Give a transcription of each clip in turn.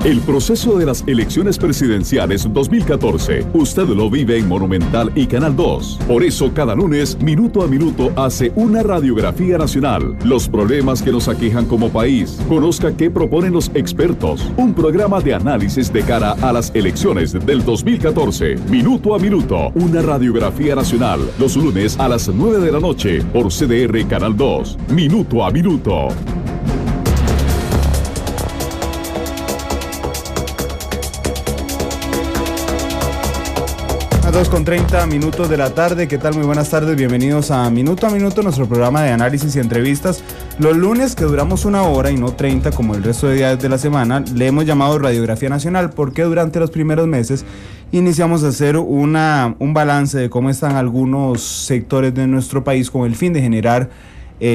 El proceso de las elecciones presidenciales 2014, usted lo vive en Monumental y Canal 2. Por eso, cada lunes, Minuto a Minuto, hace una radiografía nacional. Los problemas que nos aquejan como país. Conozca qué proponen los expertos. Un programa de análisis de cara a las elecciones del 2014. Minuto a Minuto, una radiografía nacional. Los lunes a las 9 de la noche, por CDR Canal 2. Minuto a Minuto. A 2:30 de la tarde, ¿qué tal? Muy buenas tardes, bienvenidos a Minuto, nuestro programa de análisis y entrevistas. Los lunes, que duramos 1 hora y no 30 como el resto de días de la semana, le hemos llamado Radiografía Nacional porque durante los primeros meses iniciamos a hacer un balance de cómo están algunos sectores de nuestro país con el fin de generar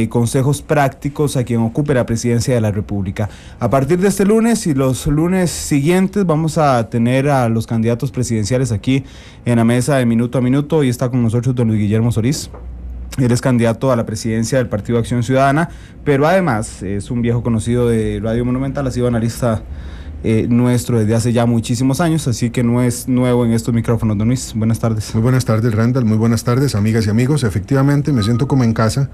consejos prácticos a quien ocupe la presidencia de la República. A partir de este lunes y los lunes siguientes vamos a tener a los candidatos presidenciales aquí en la mesa de Minuto a Minuto. Hoy está con nosotros don Luis Guillermo Solís. Él es candidato a la presidencia del Partido Acción Ciudadana, pero además es un viejo conocido de Radio Monumental, ha sido analista nuestro desde hace ya muchísimos años, así que no es nuevo en estos micrófonos. Don Luis, buenas tardes. Muy buenas tardes, Randall, muy buenas tardes, amigas y amigos. Efectivamente, me siento como en casa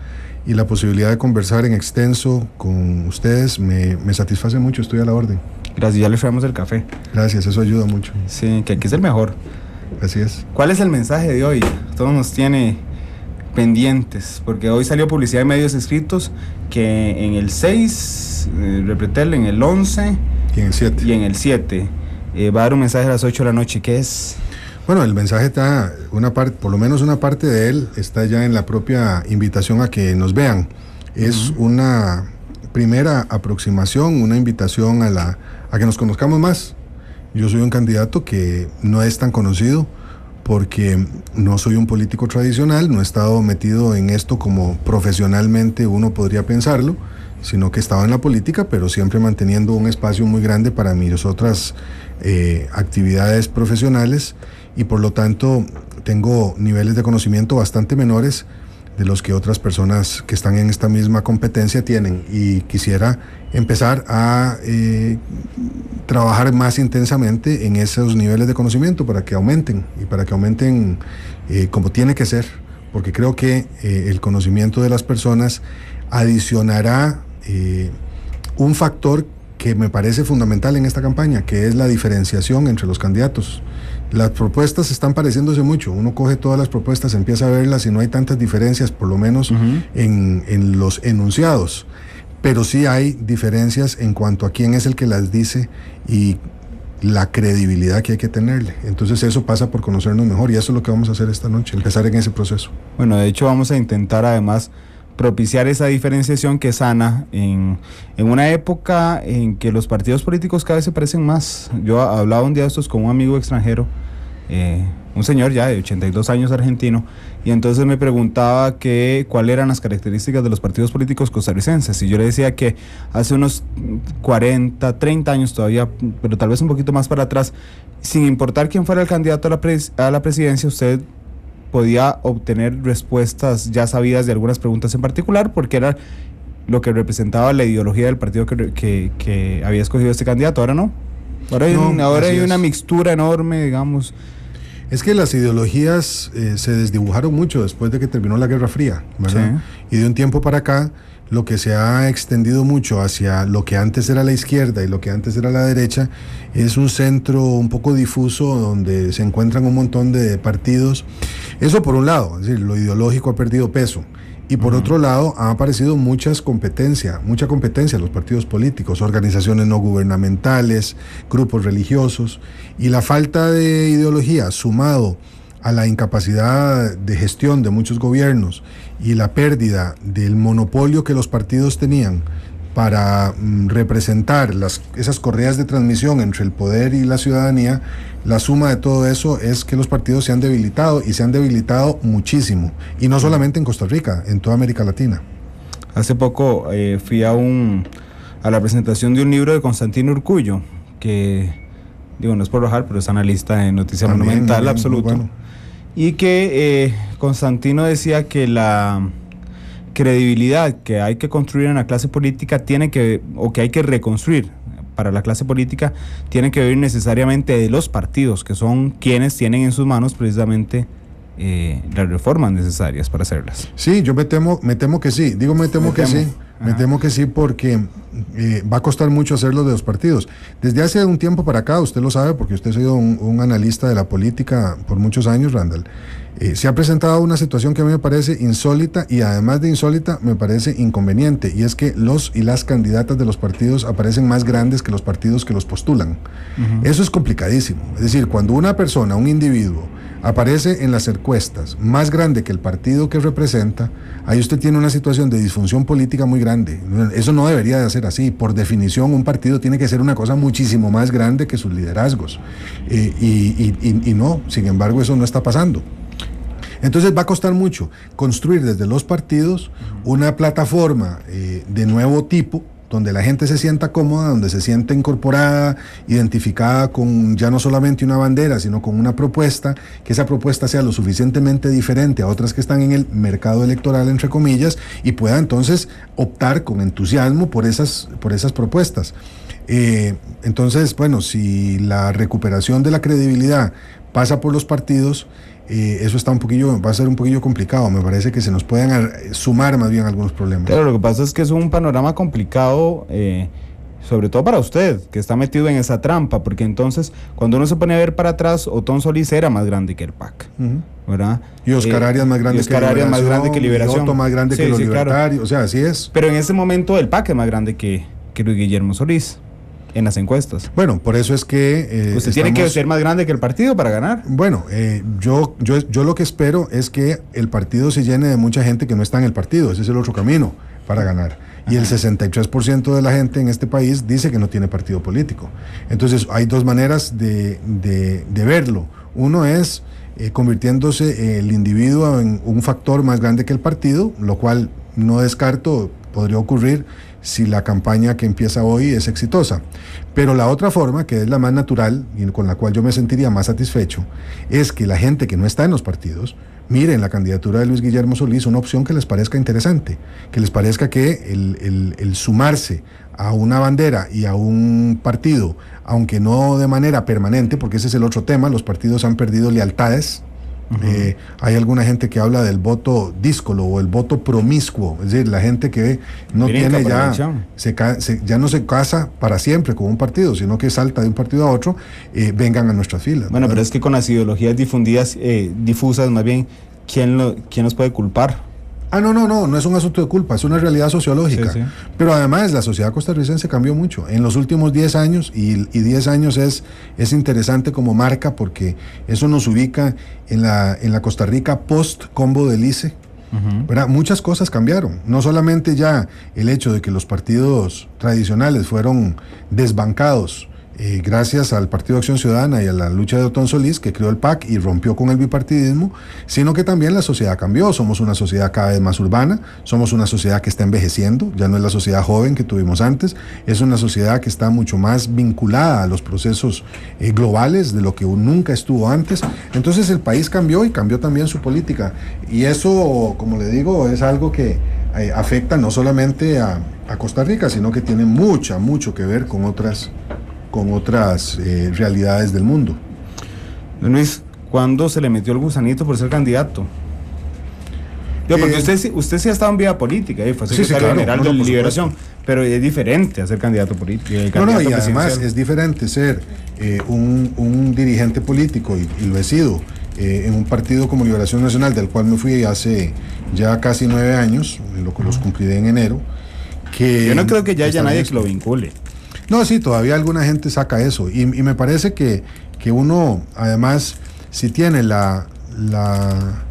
y la posibilidad de conversar en extenso con ustedes me satisface mucho, estoy a la orden. Gracias, ya les traemos el café. Gracias, eso ayuda mucho. Sí, que aquí es el mejor. Así es. ¿Cuál es el mensaje de hoy? Todos nos tiene pendientes, porque hoy salió publicidad en medios escritos que en el 6, Repretel, en el 11... Y en el 7. Y en el 7. Va a dar un mensaje a las 8 de la noche. ¿Qué es? Bueno, el mensaje está, por lo menos una parte de él está ya en la propia invitación a que nos vean. Es una primera aproximación, una invitación a que nos conozcamos más. Yo soy un candidato que no es tan conocido porque no soy un político tradicional, no he estado metido en esto como profesionalmente uno podría pensarlo, sino que estaba en la política, pero siempre manteniendo un espacio muy grande para mis otras actividades profesionales, y por lo tanto tengo niveles de conocimiento bastante menores de los que otras personas que están en esta misma competencia tienen, y quisiera empezar a trabajar más intensamente en esos niveles de conocimiento para que aumenten, y para que aumenten como tiene que ser, porque creo que el conocimiento de las personas adicionará un factor que me parece fundamental en esta campaña, que es la diferenciación entre los candidatos. Las propuestas están pareciéndose mucho, uno coge todas las propuestas, empieza a verlas y no hay tantas diferencias, por lo menos en los enunciados, pero sí hay diferencias en cuanto a quién es el que las dice y la credibilidad que hay que tenerle. Entonces eso pasa por conocernos mejor, y eso es lo que vamos a hacer esta noche, empezar en ese proceso. Bueno, de hecho vamos a intentar además propiciar esa diferenciación que es sana en una época en que los partidos políticos cada vez se parecen más. Yo hablaba un día de estos con un amigo extranjero, un señor ya de 82 años argentino, y entonces me preguntaba cuáles eran las características de los partidos políticos costarricenses, y yo le decía que hace unos 40, 30 años todavía, pero tal vez un poquito más para atrás, sin importar quién fuera el candidato a la presidencia, usted podía obtener respuestas ya sabidas de algunas preguntas en particular, porque era lo que representaba la ideología del partido que había escogido este candidato. Ahora no. Ahora hay una mixtura enorme, digamos. Es que las ideologías se desdibujaron mucho después de que terminó la Guerra Fría, ¿verdad? Sí. Y de un tiempo para acá, lo que se ha extendido mucho hacia lo que antes era la izquierda y lo que antes era la derecha es un centro un poco difuso donde se encuentran un montón de partidos. Eso por un lado, es decir, lo ideológico ha perdido peso. Y por otro lado, ha aparecido mucha competencia en los partidos políticos, organizaciones no gubernamentales, grupos religiosos, y la falta de ideología sumado a la incapacidad de gestión de muchos gobiernos y la pérdida del monopolio que los partidos tenían para representar esas correas de transmisión entre el poder y la ciudadanía, la suma de todo eso es que los partidos se han debilitado, y se han debilitado muchísimo, y no solamente en Costa Rica, en toda América Latina. Hace poco fui a la presentación de un libro de Constantino Urcullo, que, no es por bajar, pero es analista de Noticia Monumental, absoluto. Bueno. Y que Constantino decía que la credibilidad que hay que construir en la clase política que hay que reconstruir para la clase política tiene que venir necesariamente de los partidos, que son quienes tienen en sus manos precisamente las reformas necesarias para hacerlas. Sí, yo me temo que sí. Digo me temo que sí. Me temo que sí porque va a costar mucho hacerlo de los partidos. Desde hace un tiempo para acá, usted lo sabe porque usted ha sido un analista de la política por muchos años, Randall, se ha presentado una situación que a mí me parece insólita y además de insólita me parece inconveniente, y es que los y las candidatas de los partidos aparecen más grandes que los partidos que los postulan. Uh-huh. Eso es complicadísimo. Es decir, cuando una persona, un individuo, aparece en las encuestas más grande que el partido que representa, ahí usted tiene una situación de disfunción política muy grande. Eso no debería de ser así. Por definición, un partido tiene que ser una cosa muchísimo más grande que sus liderazgos. Y no, sin embargo, eso no está pasando. Entonces va a costar mucho construir desde los partidos una plataforma de nuevo tipo, donde la gente se sienta cómoda, donde se sienta incorporada, identificada con ya no solamente una bandera, sino con una propuesta, que esa propuesta sea lo suficientemente diferente a otras que están en el mercado electoral, entre comillas, y pueda entonces optar con entusiasmo por esas propuestas. Entonces, bueno, si la recuperación de la credibilidad pasa por los partidos, eso va a ser un poquillo complicado. Me parece que se nos pueden sumar más bien algunos problemas. Pero lo que pasa es que es un panorama complicado, sobre todo para usted, que está metido en esa trampa, porque entonces, cuando uno se pone a ver para atrás, Otón Solís era más grande que el PAC, ¿verdad? Y Oscar Arias más grande que Liberación. Y Otto más grande que los libertarios, claro. O sea, así es. Pero en ese momento el PAC es más grande que Luis Guillermo Solís en las encuestas. Bueno, por eso es que usted tiene que ser más grande que el partido para ganar. Bueno, yo lo que espero es que el partido se llene de mucha gente que no está en el partido. Ese es el otro camino para ganar. Y el 63% de la gente en este país dice que no tiene partido político. Entonces hay dos maneras de verlo. Uno es convirtiéndose el individuo en un factor más grande que el partido, lo cual no descarto podría ocurrir si la campaña que empieza hoy es exitosa. Pero la otra forma, que es la más natural y con la cual yo me sentiría más satisfecho, es que la gente que no está en los partidos mire en la candidatura de Luis Guillermo Solís una opción que les parezca interesante, que les parezca que el sumarse a una bandera y a un partido, aunque no de manera permanente, porque ese es el otro tema, los partidos han perdido lealtades. Hay alguna gente que habla del voto díscolo o el voto promiscuo, es decir, la gente que no tiene ya no se casa para siempre con un partido, sino que salta de un partido a otro, vengan a nuestras filas. Bueno, pero es que con las ideologías difusas, más bien, ¿quién los puede culpar? No es un asunto de culpa, es una realidad sociológica. Sí. Pero además la sociedad costarricense cambió mucho en los últimos 10 años y 10 años es interesante como marca porque eso nos ubica en la Costa Rica post-combo del ICE. ¿Verdad? Muchas cosas cambiaron, no solamente ya el hecho de que los partidos tradicionales fueron desbancados gracias al Partido Acción Ciudadana y a la lucha de Otón Solís, que creó el PAC y rompió con el bipartidismo, sino que también la sociedad cambió. Somos una sociedad cada vez más urbana, somos una sociedad que está envejeciendo, ya no es la sociedad joven que tuvimos antes, es una sociedad que está mucho más vinculada a los procesos globales de lo que nunca estuvo antes. Entonces el país cambió y cambió también su política, y eso, como le digo, es algo que afecta no solamente a Costa Rica, sino que tiene mucho que ver con otras realidades del mundo. Don Luis, ¿cuándo se le metió el gusanito por ser candidato? Porque usted sí ha estado en vida política, fue secretario general de Liberación, pero es diferente a ser candidato político. Y además es diferente ser un dirigente político, y lo he sido, en un partido como Liberación Nacional, del cual me fui hace ya casi 9 años, los cumpliré en enero. Yo no creo que ya haya nadie que lo vincule. No, sí, todavía alguna gente saca eso, y me parece que uno, además, si tiene la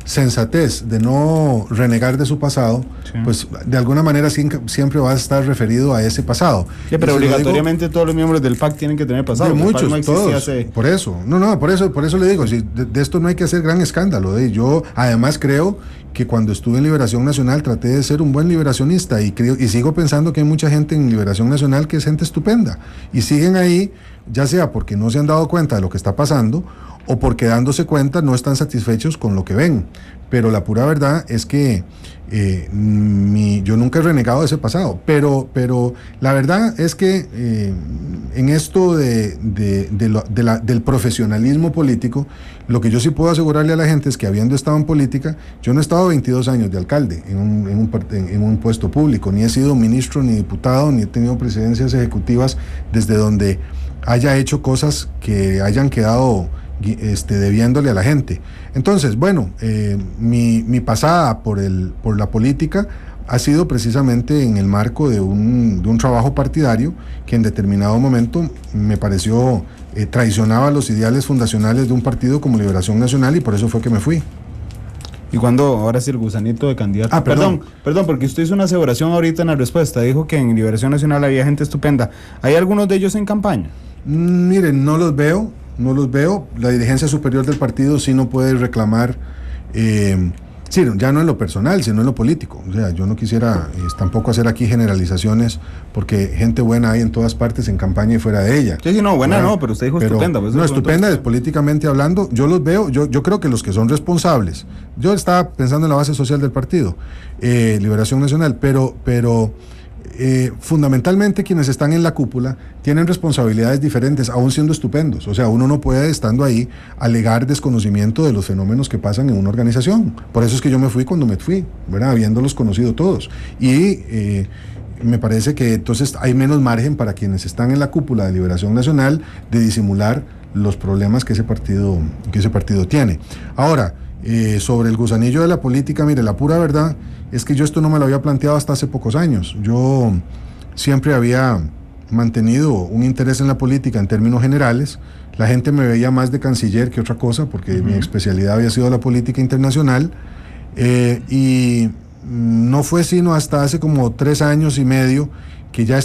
sensatez de no renegar de su pasado, sí, pues de alguna manera siempre va a estar referido a ese pasado. Sí, pero obligatoriamente todos los miembros del PAC tienen que tener pasado. Muchos, no todos. Por eso le digo, de esto no hay que hacer gran escándalo. Yo además creo que cuando estuve en Liberación Nacional traté de ser un buen liberacionista, y sigo pensando que hay mucha gente en Liberación Nacional que es gente estupenda, y siguen ahí, ya sea porque no se han dado cuenta de lo que está pasando, o porque dándose cuenta no están satisfechos con lo que ven. Pero la pura verdad es que yo nunca he renegado de ese pasado, pero la verdad es que en esto del profesionalismo político, lo que yo sí puedo asegurarle a la gente es que habiendo estado en política, yo no he estado 22 años de alcalde en un puesto público, ni he sido ministro ni diputado, ni he tenido presidencias ejecutivas desde donde haya hecho cosas que hayan quedado debiéndole a la gente. Entonces, bueno, mi pasada por la política ha sido precisamente en el marco de un trabajo partidario que en determinado momento me pareció traicionaba los ideales fundacionales de un partido como Liberación Nacional, y por eso fue que me fui. ¿Y cuándo, ahora sí, el gusanito de candidato? Perdón, porque usted hizo una aseveración ahorita en la respuesta, dijo que en Liberación Nacional había gente estupenda. ¿Hay algunos de ellos en campaña? Miren, no los veo. La dirigencia superior del partido sí no puede reclamar, ya no en lo personal, sino en lo político. O sea, yo no quisiera tampoco hacer aquí generalizaciones, porque gente buena hay en todas partes, en campaña y fuera de ella. Sí, no, buena no, pero usted dijo estupenda. Pues no, estupenda es políticamente hablando. Yo los veo, yo creo que los que son responsables, yo estaba pensando en la base social del partido, Liberación Nacional, pero fundamentalmente quienes están en la cúpula tienen responsabilidades diferentes, aún siendo estupendos. O sea, uno no puede, estando ahí, alegar desconocimiento de los fenómenos que pasan en una organización. Por eso es que yo me fui cuando me fui, ¿verdad? Habiéndolos conocido todos. Y me parece que entonces hay menos margen para quienes están en la cúpula de Liberación Nacional de disimular los problemas que ese partido tiene. Ahora, sobre el gusanillo de la política, mire, la pura verdad es que yo esto no me lo había planteado hasta hace pocos años. Yo siempre había mantenido un interés en la política en términos generales. La gente me veía más de canciller que otra cosa, porque mi especialidad había sido la política internacional, y no fue sino hasta hace como 3 años y medio que ya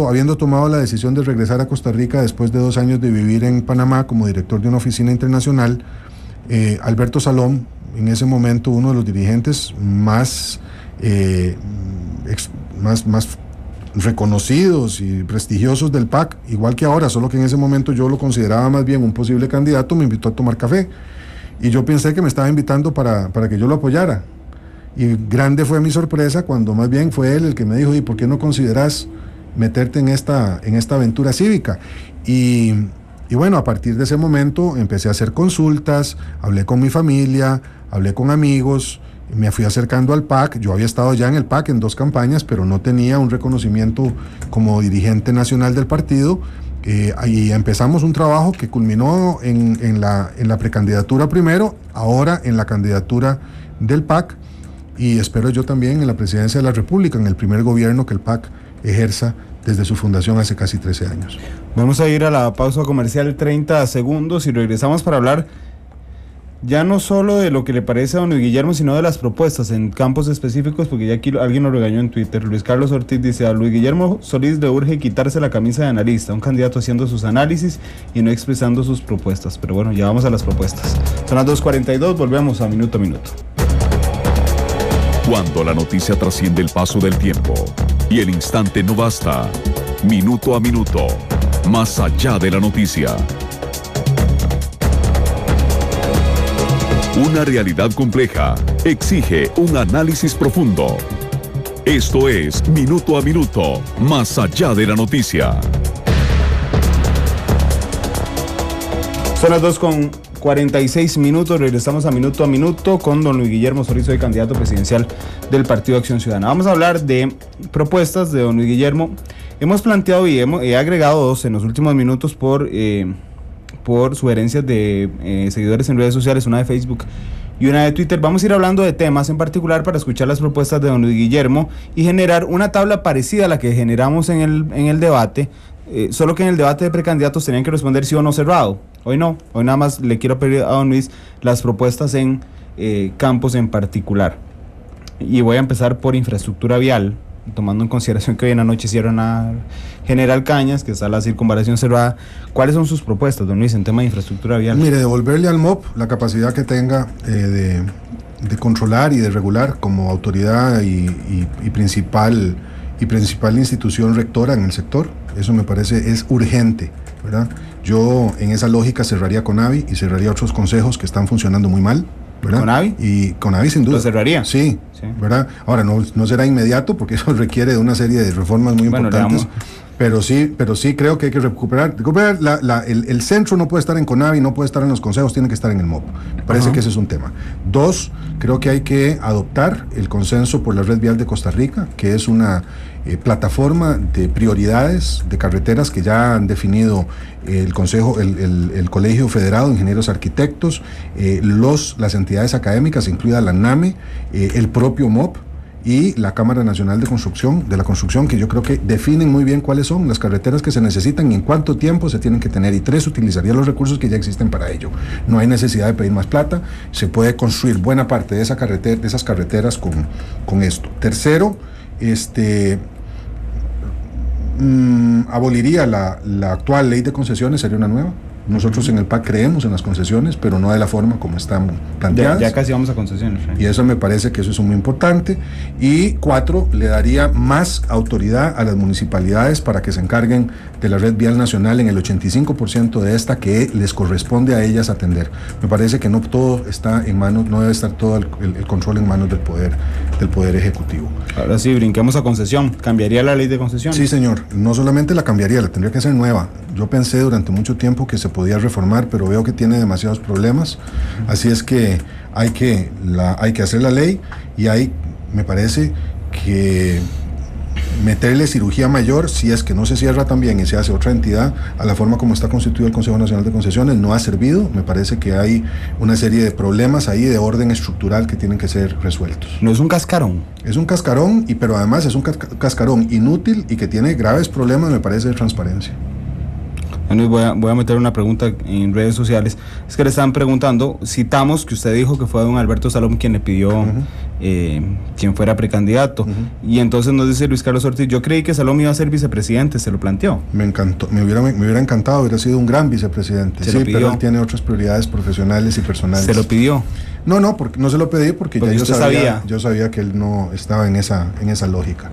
habiendo tomado la decisión de regresar a Costa Rica después de 2 años de vivir en Panamá como director de una oficina internacional, Alberto Salom, en ese momento uno de los dirigentes más reconocidos y prestigiosos del PAC, igual que ahora, solo que en ese momento yo lo consideraba más bien un posible candidato, me invitó a tomar café, y yo pensé que me estaba invitando para que yo lo apoyara, y grande fue mi sorpresa cuando más bien fue él el que me dijo: ¿y por qué no consideras meterte en esta aventura cívica? Y bueno, a partir de ese momento empecé a hacer consultas, hablé con mi familia, hablé con amigos, me fui acercando al PAC. Yo había estado ya en el PAC en 2 campañas, pero no tenía un reconocimiento como dirigente nacional del partido. Ahí empezamos un trabajo que culminó en la precandidatura primero, ahora en la candidatura del PAC, y espero yo también en la presidencia de la República, en el primer gobierno que el PAC ejerza desde su fundación hace casi 13 años. Vamos a ir a la pausa comercial, 30 segundos, y regresamos para hablar ya no solo de lo que le parece a don Luis Guillermo, sino de las propuestas en campos específicos, porque ya aquí alguien lo regañó en Twitter. Luis Carlos Ortiz dice: a Luis Guillermo Solís le urge quitarse la camisa de analista, un candidato haciendo sus análisis y no expresando sus propuestas. Pero bueno, ya vamos a las propuestas. Son las 2:42, volvemos a Minuto a Minuto. Cuando la noticia trasciende el paso del tiempo y el instante no basta, Minuto a Minuto, más allá de la noticia. Una realidad compleja exige un análisis profundo. Esto es Minuto a Minuto, más allá de la noticia. Son las 2:46, regresamos a Minuto con don Luis Guillermo Solís, hoy candidato presidencial del Partido Acción Ciudadana. Vamos a hablar de propuestas de don Luis Guillermo. Hemos planteado y he agregado 2 en los últimos minutos por sugerencias de seguidores en redes sociales, una de Facebook y una de Twitter. Vamos a ir hablando de temas en particular para escuchar las propuestas de don Luis Guillermo y generar una tabla parecida a la que generamos en el debate, solo que en el debate de precandidatos tenían que responder sí o no cerrado. Hoy no, hoy nada más le quiero pedir a don Luis las propuestas en campos en particular. Y voy a empezar por infraestructura vial, tomando en consideración que hoy en la noche cierran a General Cañas, que está la circunvalación cerrada. ¿Cuáles son sus propuestas, don Luis, en tema de infraestructura vial? Mire, devolverle al MOP la capacidad que tenga de controlar y de regular como autoridad y principal institución rectora en el sector. Eso me parece es urgente, ¿verdad? Yo en esa lógica cerraría Conavi y cerraría otros consejos que están funcionando muy mal, ¿verdad? ¿Conavi? Y Conavi sin duda. ¿Lo cerraría? Sí, ¿verdad? Ahora no será inmediato porque eso requiere de una serie de reformas muy importantes. Pero sí creo que hay que recuperar el centro no puede estar en Conavi, no puede estar en los consejos, tiene que estar en el MOP. Me parece que ese es un tema. 2, creo que hay que adoptar el consenso por la red vial de Costa Rica, que es una plataforma de prioridades de carreteras que ya han definido el Consejo, el Colegio Federado de Ingenieros Arquitectos, las entidades académicas, incluida la NAME, el propio MOP, y la Cámara Nacional de la Construcción, que yo creo que definen muy bien cuáles son las carreteras que se necesitan y en cuánto tiempo se tienen que tener. Y 3, utilizaría los recursos que ya existen para ello. No hay necesidad de pedir más plata, se puede construir buena parte de esas carreteras con esto. Tercero, aboliría la actual ley de concesiones, sería una nueva. Nosotros en el PAC creemos en las concesiones, pero no de la forma como están planteadas. Ya casi vamos a concesiones. Y eso me parece que eso es muy importante. Y 4, le daría más autoridad a las municipalidades para que se encarguen de la red vial nacional en el 85% de esta que les corresponde a ellas atender. Me parece que no todo está en manos, no debe estar todo el control en manos del poder ejecutivo. Ahora sí, brinquemos a concesión. ¿Cambiaría la ley de concesión? Sí, señor. No solamente la cambiaría, la tendría que hacer nueva. Yo pensé durante mucho tiempo que se podía reformar, pero veo que tiene demasiados problemas. Así es que hay que hacer la ley y me parece que meterle cirugía mayor, si es que no se cierra también y se hace otra entidad, a la forma como está constituido el Consejo Nacional de Concesiones, no ha servido. Me parece que hay una serie de problemas ahí de orden estructural que tienen que ser resueltos. No es un cascarón. Es un cascarón, pero además es un cascarón inútil y que tiene graves problemas, me parece, de transparencia. Bueno, voy a meter una pregunta en redes sociales. Es que le estaban preguntando, citamos que usted dijo que fue don Alberto Salom quien le pidió quien fuera precandidato. Y entonces nos dice Luis Carlos Ortiz, yo creí que Salom iba a ser vicepresidente, ¿se lo planteó? Me encantó, me hubiera encantado, hubiera sido un gran vicepresidente. Sí, pero él tiene otras prioridades profesanales y personales. ¿Se lo pidió? No, porque no se lo pedí porque ya yo sabía que él no estaba en esa lógica.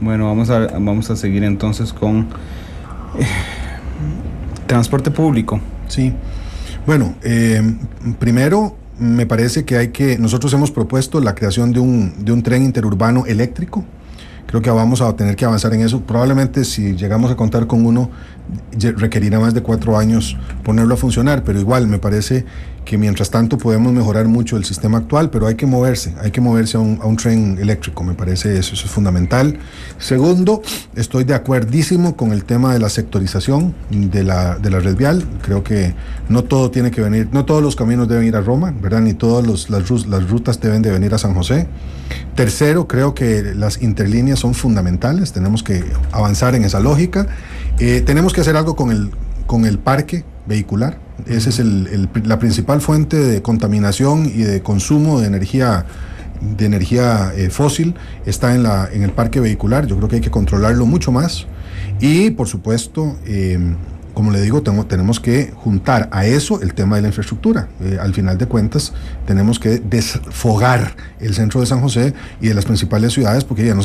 Bueno, vamos a seguir entonces con transporte público. Sí. Bueno, primero me parece que nosotros hemos propuesto la creación de un tren interurbano eléctrico. Creo que vamos a tener que avanzar en eso. Probablemente si llegamos a contar con uno, requerirá más de 4 años ponerlo a funcionar, pero igual me parece que mientras tanto podemos mejorar mucho el sistema actual, pero hay que moverse a un tren eléctrico, me parece eso es fundamental. Segundo, estoy de acuerdísimo con el tema de la sectorización de la red vial. Creo que no todo tiene que venir, no todos los caminos deben ir a Roma, ¿verdad? Ni todas las rutas deben de venir a San José. Tercero, creo que las interlíneas son fundamentales, tenemos que avanzar en esa lógica. Tenemos que hacer algo con el parque vehicular. Esa es la principal fuente de contaminación y de consumo de energía fósil, está en el parque vehicular. Yo creo que hay que controlarlo mucho más. Y por supuesto, como le digo, tenemos que juntar a eso el tema de la infraestructura. Al final de cuentas, tenemos que desfogar el centro de San José y de las principales ciudades, porque ya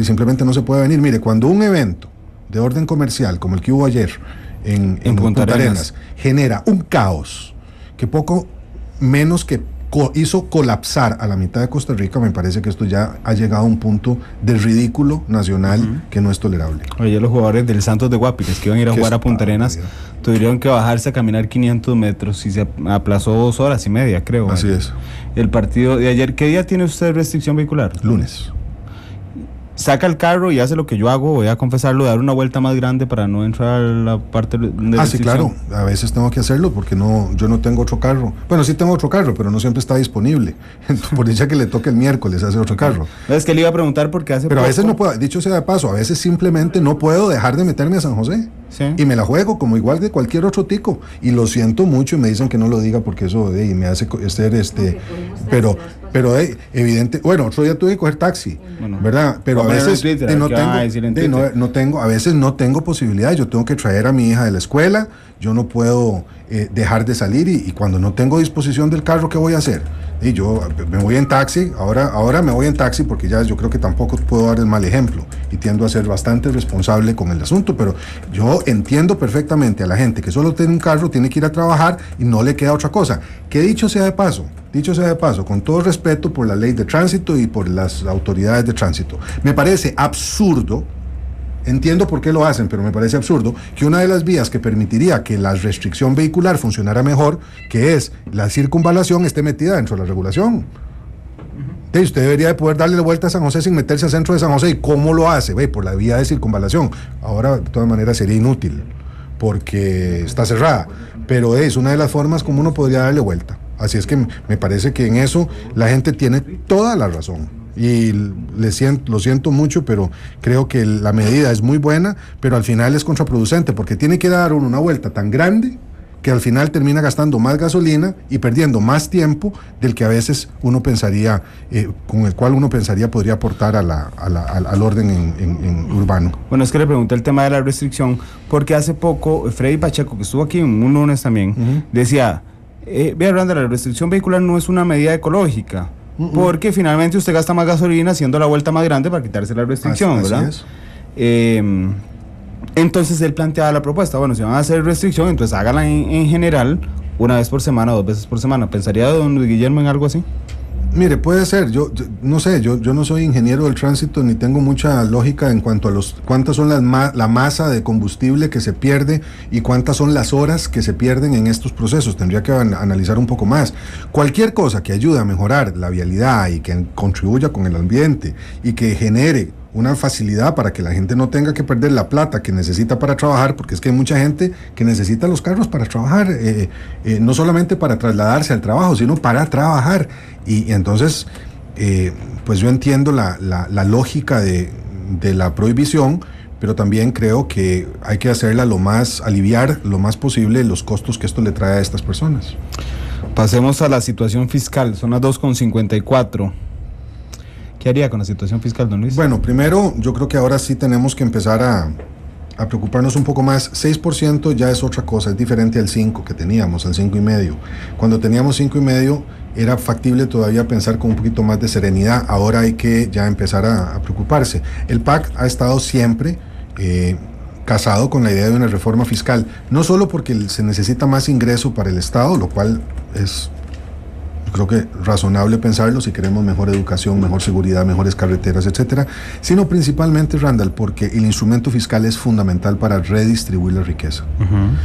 simplemente no se puede venir. Mire, cuando un evento de orden comercial, como el que hubo ayer en Punta Arenas, genera un caos que poco menos que hizo colapsar a la mitad de Costa Rica, me parece que esto ya ha llegado a un punto de ridículo nacional que no es tolerable. Ayer los jugadores del Santos de Guapiles que iban a ir a jugar a Punta Arenas tuvieron que bajarse a caminar 500 metros y se aplazó 2 horas y media, creo. Así es. El partido de ayer, ¿qué día tiene usted restricción vehicular? Lunes. Saca el carro y hace lo que yo hago, voy a confesarlo, dar una vuelta más grande para no entrar a la parte de restricción. Sí, claro, a veces tengo que hacerlo porque yo no tengo otro carro. Bueno, sí tengo otro carro, pero no siempre está disponible. Por dicha que le toque el miércoles hace otro carro. Es que le iba a preguntar porque Pero a veces no puedo, dicho sea de paso, a veces simplemente no puedo dejar de meterme a San José. Sí. Y me la juego como igual que cualquier otro tico. Y lo siento mucho y me dicen que no lo diga porque eso me hace ser pero evidente. Bueno, otro día tuve que coger taxi, ¿verdad? Pero a veces a veces no tengo posibilidad. Yo tengo que traer a mi hija de la escuela. Yo no puedo dejar de salir y cuando no tengo disposición del carro, ¿qué voy a hacer? Y yo me voy en taxi, ahora me voy en taxi porque ya yo creo que tampoco puedo dar el mal ejemplo y tiendo a ser bastante responsable con el asunto, pero yo entiendo perfectamente a la gente que solo tiene un carro, tiene que ir a trabajar y no le queda otra cosa. Que dicho sea de paso, con todo respeto por la ley de tránsito y por las autoridades de tránsito, me parece absurdo. Entiendo por qué lo hacen, pero me parece absurdo que una de las vías que permitiría que la restricción vehicular funcionara mejor, que es la circunvalación, esté metida dentro de la regulación. Usted debería de poder darle la vuelta a San José sin meterse al centro de San José. ¿Y cómo lo hace? Por la vía de circunvalación. Ahora, de todas maneras, sería inútil, porque está cerrada. Pero es una de las formas como uno podría darle vuelta. Así es que me parece que en eso la gente tiene toda la razón. Y lo siento mucho, pero creo que la medida es muy buena, pero al final es contraproducente, porque tiene que dar una vuelta tan grande que al final termina gastando más gasolina y perdiendo más tiempo del que a veces uno pensaría, con el cual uno pensaría podría aportar al orden en urbano. Bueno, es que le pregunté el tema de la restricción, porque hace poco Freddy Pacheco, que estuvo aquí un lunes también, decía, vea, Randa, la restricción vehicular no es una medida ecológica, porque finalmente usted gasta más gasolina haciendo la vuelta más grande para quitarse la restricción, ¿verdad? Así es. Entonces él planteaba la propuesta, bueno, si van a hacer restricción, entonces háganla en general, una vez por semana, 2 veces por semana. ¿Pensaría don Luis Guillermo en algo así? Mire, puede ser, yo no sé, yo no soy ingeniero del tránsito ni tengo mucha lógica en cuanto a cuántas son la masa de combustible que se pierde y cuántas son las horas que se pierden en estos procesos. Tendría que analizar un poco más. Cualquier cosa que ayude a mejorar la vialidad y que contribuya con el ambiente y que genere una facilidad para que la gente no tenga que perder la plata que necesita para trabajar, porque es que hay mucha gente que necesita los carros para trabajar, no solamente para trasladarse al trabajo, sino para trabajar. Y entonces, pues yo entiendo la lógica de la prohibición, pero también creo que hay que hacerla aliviar lo más posible los costos que esto le trae a estas personas. Pasemos a la situación fiscal, son las 2:54. ¿Qué haría con la situación fiscal, don Luis? Bueno, primero, yo creo que ahora sí tenemos que empezar a preocuparnos un poco más. 6% ya es otra cosa, es diferente al 5% que teníamos, al 5,5%. Cuando teníamos 5,5%, era factible todavía pensar con un poquito más de serenidad. Ahora hay que ya empezar a preocuparse. El PAC ha estado siempre casado con la idea de una reforma fiscal, no solo porque se necesita más ingreso para el Estado, lo cual es, creo que razonable pensarlo si queremos mejor educación, mejor seguridad, mejores carreteras, etcétera, sino principalmente, Randall, porque el instrumento fiscal es fundamental para redistribuir la riqueza.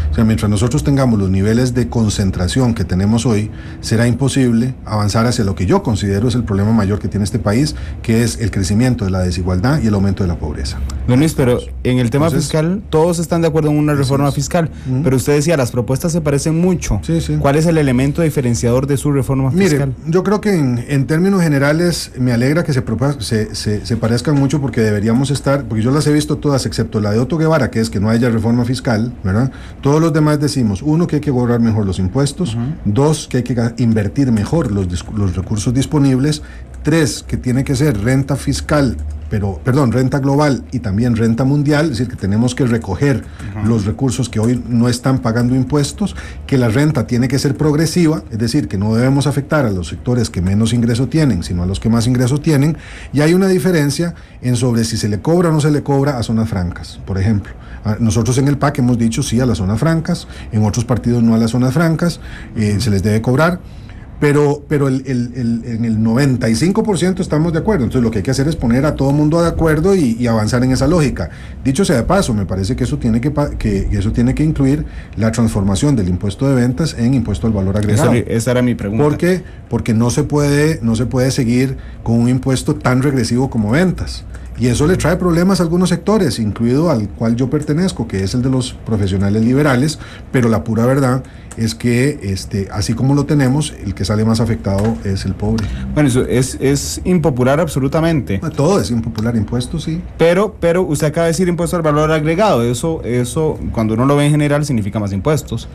O sea, mientras nosotros tengamos los niveles de concentración que tenemos hoy, será imposible avanzar hacia lo que yo considero es el problema mayor que tiene este país, que es el crecimiento de la desigualdad y el aumento de la pobreza. Don Luis, pero en el tema fiscal, todos están de acuerdo en una reforma fiscal, pero usted decía, las propuestas se parecen mucho. Sí, sí. ¿Cuál es el elemento diferenciador de su reforma fiscal? Mire, yo creo que en términos generales me alegra que se parezcan mucho, porque deberíamos estar, porque yo las he visto todas excepto la de Otto Guevara, que es que no haya reforma fiscal, ¿verdad? Todos los demás decimos, 1, que hay que cobrar mejor los impuestos, 2, que hay que invertir mejor los recursos disponibles, 3, que tiene que ser renta fiscal, renta global y también renta mundial, es decir, que tenemos que recoger los recursos que hoy no están pagando impuestos, que la renta tiene que ser progresiva, es decir, que no debemos afectar a los sectores que menos ingreso tienen, sino a los que más ingreso tienen, y hay una diferencia en sobre si se le cobra o no se le cobra a zonas francas, por ejemplo. Nosotros en el PAC hemos dicho sí a las zonas francas, en otros partidos no a las zonas francas, se les debe cobrar. Pero en el 95% estamos de acuerdo. Entonces lo que hay que hacer es poner a todo mundo de acuerdo y avanzar en esa lógica. Dicho sea de paso, me parece que eso tiene que incluir la transformación del impuesto de ventas en impuesto al valor agregado. Esa era mi pregunta. ¿Por qué? Porque no se puede seguir con un impuesto tan regresivo como ventas. Y eso le trae problemas a algunos sectores, incluido al cual yo pertenezco, que es el de los profesionales liberales, pero la pura verdad es que así como lo tenemos, el que sale más afectado es el pobre. Bueno, eso es impopular absolutamente. Todo es impopular, impuestos sí. Pero usted acaba de decir impuesto al valor agregado, eso cuando uno lo ve en general significa más impuestos.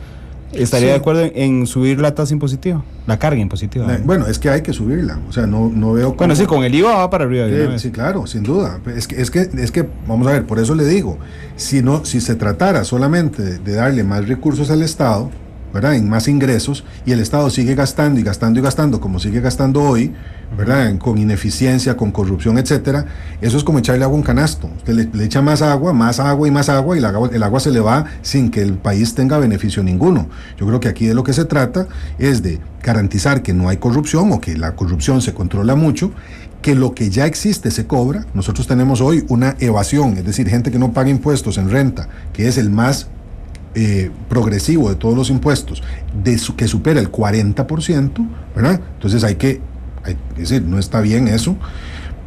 ¿Estaría de acuerdo en subir la tasa impositiva, la carga impositiva? Bueno, es que hay que subirla, o sea, no veo cómo... Bueno, sí, con el IVA va para arriba. Sí, claro, sin duda. Es que, vamos a ver, por eso le digo, si se tratara solamente de darle más recursos al Estado, ¿verdad?, en más ingresos, y el Estado sigue gastando y gastando y gastando como sigue gastando hoy, ¿verdad?, con ineficiencia, con corrupción, etcétera. Eso es como echarle agua a un canasto. Usted le echa más agua y más agua, y el agua se le va sin que el país tenga beneficio ninguno. Yo creo que aquí de lo que se trata es de garantizar que no hay corrupción, o que la corrupción se controla mucho, que lo que ya existe se cobra. Nosotros tenemos hoy una evasión, es decir, gente que no paga impuestos en renta, que es el más progresivo de todos los impuestos, que supera el 40%, ¿verdad? Entonces es decir, no está bien eso,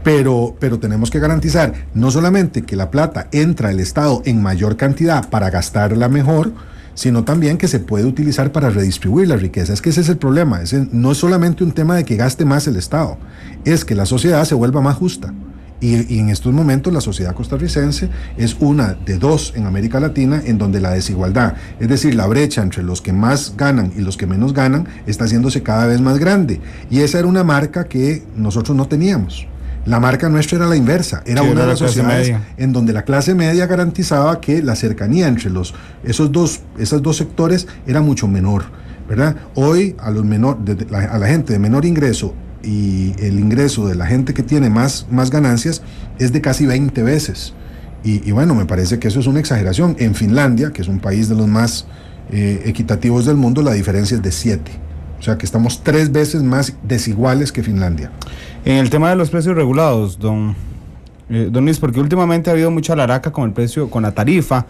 pero tenemos que garantizar no solamente que la plata entra al Estado en mayor cantidad para gastarla mejor, sino también que se puede utilizar para redistribuir la riqueza. Es que ese es el problema. No es solamente un tema de que gaste más el Estado, es que la sociedad se vuelva más justa. Y en estos momentos la sociedad costarricense es una de dos en América Latina en donde la desigualdad, es decir, la brecha entre los que más ganan y los que menos ganan, está haciéndose cada vez más grande. Y esa era una marca que nosotros no teníamos. La marca nuestra era la inversa, era una de las sociedades en donde la clase media garantizaba que la cercanía entre esos dos sectores era mucho menor, ¿verdad? Hoy a la gente de menor ingreso, y el ingreso de la gente que tiene más ganancias es de casi 20 veces. Y bueno, me parece que eso es una exageración. En Finlandia, que es un país de los más equitativos del mundo, la diferencia es de 7. O sea que estamos 3 veces más desiguales que Finlandia. En el tema de los precios regulados, don Luis, porque últimamente ha habido mucha laraca con el precio, con la tarifa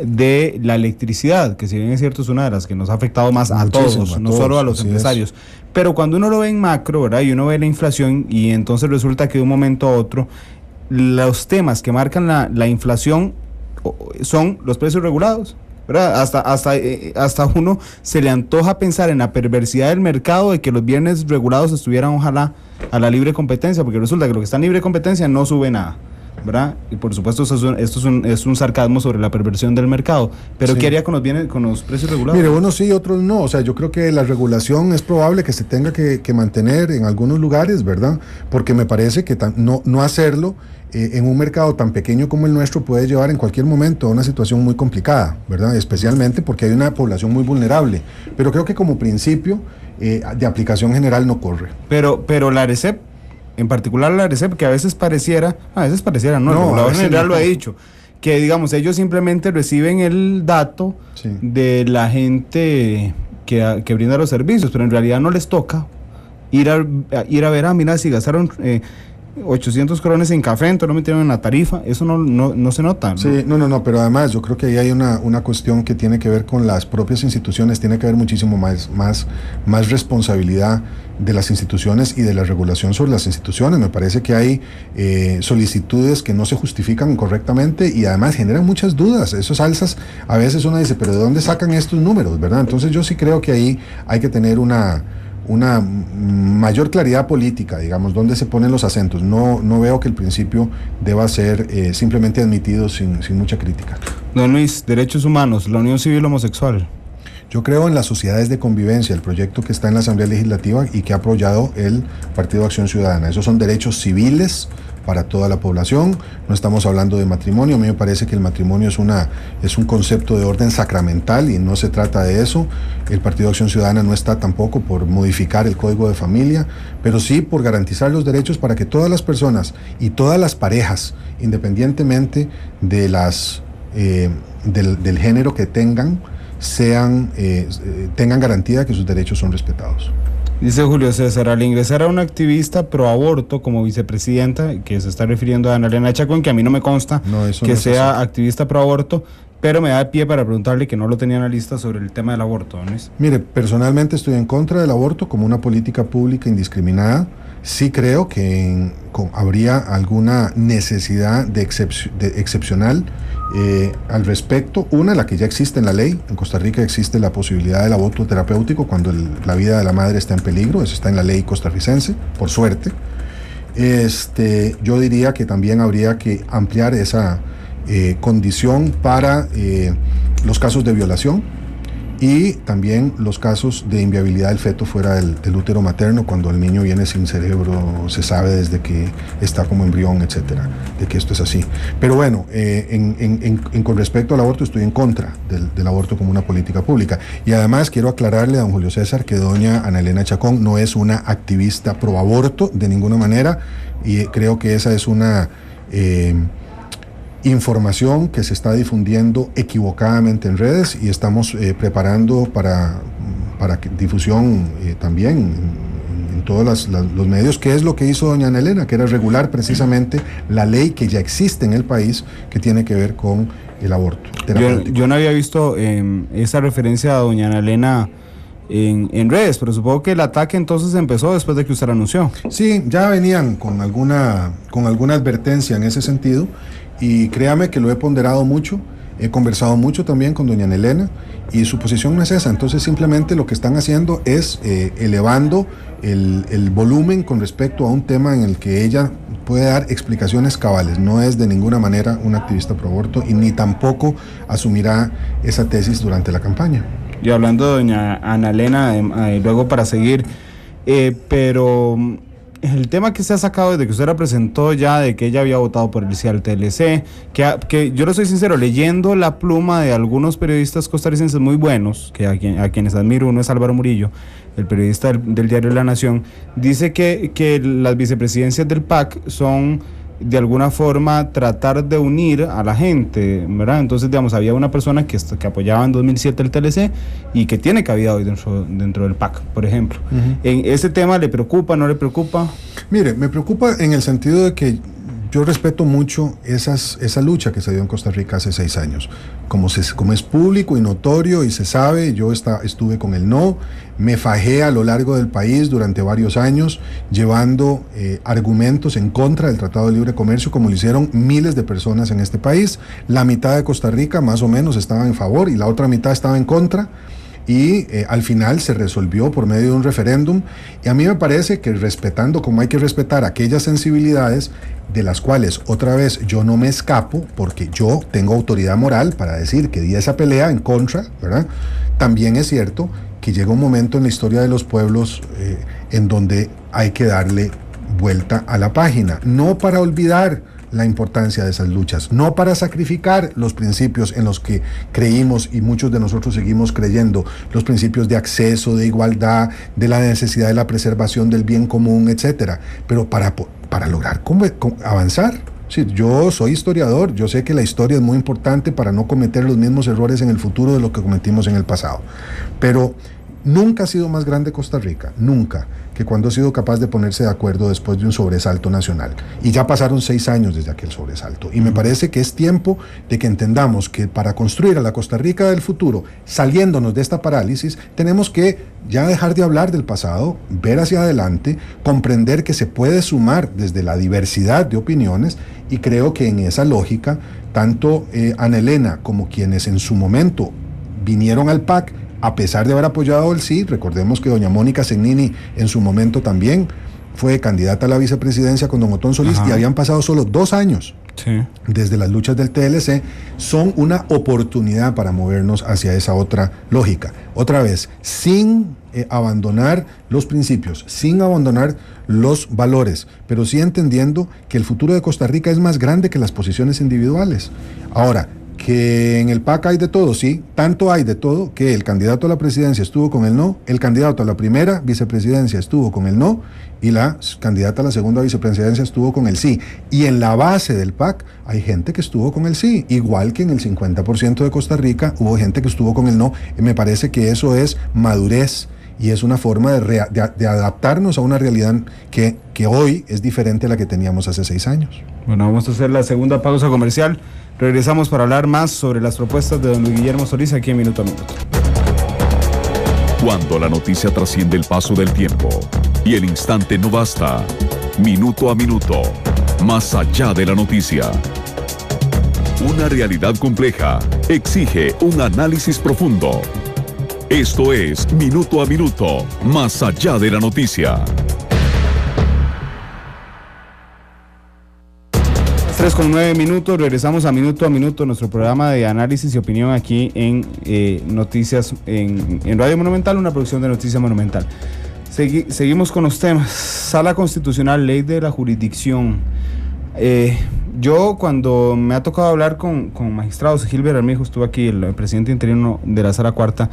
de la electricidad, que si bien es cierto es una de las que nos ha afectado más a todos, no solo a los empresarios. Pero cuando uno lo ve en macro, ¿verdad?, y uno ve la inflación, y entonces resulta que de un momento a otro los temas que marcan la inflación son los precios regulados, ¿verdad? Hasta uno se le antoja pensar en la perversidad del mercado de que los bienes regulados estuvieran ojalá a la libre competencia, porque resulta que lo que está en libre competencia no sube nada, ¿verdad? Y por supuesto esto es un sarcasmo sobre la perversión del mercado, pero sí. ¿Qué haría con los precios regulados? Mire, unos sí, otros no. O sea, yo creo que la regulación es probable que se tenga que mantener en algunos lugares, ¿verdad? Porque me parece que no hacerlo en un mercado tan pequeño como el nuestro puede llevar en cualquier momento a una situación muy complicada, ¿verdad? Especialmente porque hay una población muy vulnerable. Pero creo que como principio de aplicación general no corre. Pero la ARECEP, en particular la ARECEP, que a veces pareciera, no, el regulador general lo ha dicho, que digamos, ellos simplemente reciben el dato de la gente que brinda los servicios, pero en realidad no les toca ir a ver, mira, si gastaron 800 colones en café, entonces no metieron en la tarifa, eso no se nota, ¿no? Sí, no, pero además yo creo que ahí hay una cuestión que tiene que ver con las propias instituciones, tiene que haber muchísimo más responsabilidad de las instituciones y de la regulación sobre las instituciones. Me parece que hay solicitudes que no se justifican correctamente y además generan muchas dudas. Esos alzas, a veces uno dice, pero ¿de dónde sacan estos números, verdad? Entonces yo sí creo que ahí hay que tener una mayor claridad política, digamos, dónde se ponen los acentos. No veo que el principio deba ser simplemente admitido sin mucha crítica. Don Luis, derechos humanos, la unión civil homosexual. Yo creo en las sociedades de convivencia, el proyecto que está en la Asamblea Legislativa y que ha apoyado el Partido de Acción Ciudadana. Esos son derechos civiles para toda la población. No estamos hablando de matrimonio. A mí me parece que el matrimonio es un concepto de orden sacramental y no se trata de eso. El Partido de Acción Ciudadana no está tampoco por modificar el Código de Familia, pero sí por garantizar los derechos para que todas las personas y todas las parejas, independientemente de del género que tengan garantía de que sus derechos son respetados. Dice Julio César, al ingresar a una activista pro aborto como vicepresidenta, que se está refiriendo a Ana Elena Chacón, que a mí no me consta que sea activista pro aborto, pero me da pie para preguntarle, que no lo tenía en la lista, sobre el tema del aborto, ¿no es? Mire, personalmente estoy en contra del aborto como una política pública indiscriminada. Sí creo que habría alguna necesidad excepcional al respecto. Una, la que ya existe en la ley. En Costa Rica existe la posibilidad del aborto terapéutico cuando la vida de la madre está en peligro. Eso está en la ley costarricense, por suerte. Yo diría que también habría que ampliar esa condición para los casos de violación y también los casos de inviabilidad del feto fuera del útero materno, cuando el niño viene sin cerebro, se sabe desde que está como embrión, etcétera, de que esto es así. Pero bueno, con respecto al aborto, estoy en contra del aborto como una política pública. Y además quiero aclararle a don Julio César que doña Ana Elena Chacón no es una activista pro aborto de ninguna manera, y creo que esa es una información que se está difundiendo equivocadamente en redes, y estamos preparando para difusión también en todos los medios, que es lo que hizo doña Ana Elena, que era regular precisamente la ley que ya existe en el país que tiene que ver con el aborto terapéutico. Yo no había visto esa referencia a doña Ana Elena en redes, pero supongo que el ataque entonces empezó después de que usted lo anunció. Sí, ya venían con alguna advertencia en ese sentido, y créame que lo he ponderado mucho, he conversado mucho también con doña Ana Elena, y su posición no es esa. Entonces simplemente lo que están haciendo es elevando el volumen con respecto a un tema en el que ella puede dar explicaciones cabales. No es de ninguna manera una activista pro aborto, y ni tampoco asumirá esa tesis durante la campaña. Y hablando de doña Ana Elena, luego para seguir, pero el tema que se ha sacado desde que usted la presentó ya, de que ella había votado por el sí al TLC, que yo le soy sincero, leyendo la pluma de algunos periodistas costarricenses muy buenos, que a quienes admiro, uno es Álvaro Murillo, el periodista del diario La Nación, dice que las vicepresidencias del PAC son de alguna forma tratar de unir a la gente, ¿verdad? Entonces, digamos, había una persona que apoyaba en 2007 el TLC y que tiene cabida hoy dentro del PAC, por ejemplo. Uh-huh. ¿En ese tema le preocupa, no le preocupa? Mire, me preocupa en el sentido de que yo respeto mucho esa lucha que se dio en Costa Rica hace 6 años. Como es público y notorio y se sabe, yo estuve con el no, me fajé a lo largo del país durante varios años llevando argumentos en contra del Tratado de Libre Comercio, como lo hicieron miles de personas en este país. La mitad de Costa Rica más o menos estaba en favor y la otra mitad estaba en contra. Y al final se resolvió por medio de un referéndum, y a mí me parece que respetando como hay que respetar aquellas sensibilidades de las cuales otra vez yo no me escapo, porque yo tengo autoridad moral para decir que di esa pelea en contra, ¿verdad? También es cierto que llega un momento en la historia de los pueblos en donde hay que darle vuelta a la página, no para olvidar la importancia de esas luchas, no para sacrificar los principios en los que creímos y muchos de nosotros seguimos creyendo, los principios de acceso, de igualdad, de la necesidad de la preservación del bien común, etcétera, pero para lograr avanzar. Sí, yo soy historiador, yo sé que la historia es muy importante para no cometer los mismos errores en el futuro de lo que cometimos en el pasado, pero nunca ha sido más grande Costa Rica, nunca, que cuando ha sido capaz de ponerse de acuerdo después de un sobresalto nacional. Y ya pasaron 6 años desde aquel sobresalto. Y me parece que es tiempo de que entendamos que para construir a la Costa Rica del futuro, saliéndonos de esta parálisis, tenemos que ya dejar de hablar del pasado, ver hacia adelante, comprender que se puede sumar desde la diversidad de opiniones, y creo que en esa lógica, tanto Ana Elena como quienes en su momento vinieron al PAC, a pesar de haber apoyado el sí, recordemos que doña Mónica Segnini en su momento también fue candidata a la vicepresidencia con don Otón Solís. Ajá. Y habían pasado solo 2 años desde las luchas del TLC, son una oportunidad para movernos hacia esa otra lógica. Otra vez, sin abandonar los principios, sin abandonar los valores, pero sí entendiendo que el futuro de Costa Rica es más grande que las posiciones individuales. Ahora, que en el PAC hay de todo, sí, tanto hay de todo que el candidato a la presidencia estuvo con el no, el candidato a la primera vicepresidencia estuvo con el no, y la candidata a la segunda vicepresidencia estuvo con el sí. Y en la base del PAC hay gente que estuvo con el sí, igual que en el 50% de Costa Rica hubo gente que estuvo con el no. Y me parece que eso es madurez y es una forma de adaptarnos a una realidad que hoy es diferente a la que teníamos hace 6 años. Bueno, vamos a hacer la segunda pausa comercial. Regresamos para hablar más sobre las propuestas de don Luis Guillermo Solís aquí en Minuto a Minuto. Cuando la noticia trasciende el paso del tiempo y el instante no basta, Minuto a Minuto, más allá de la noticia. Una realidad compleja exige un análisis profundo. Esto es Minuto a Minuto, más allá de la noticia. 3:09, regresamos a Minuto, nuestro programa de análisis y opinión aquí en Noticias, en Radio Monumental, una producción de Noticias Monumental. Seguimos con los temas. Sala Constitucional, ley de la jurisdicción. Yo cuando me ha tocado hablar con magistrados, Gilbert Armijo estuvo aquí, el presidente interino de la Sala Cuarta,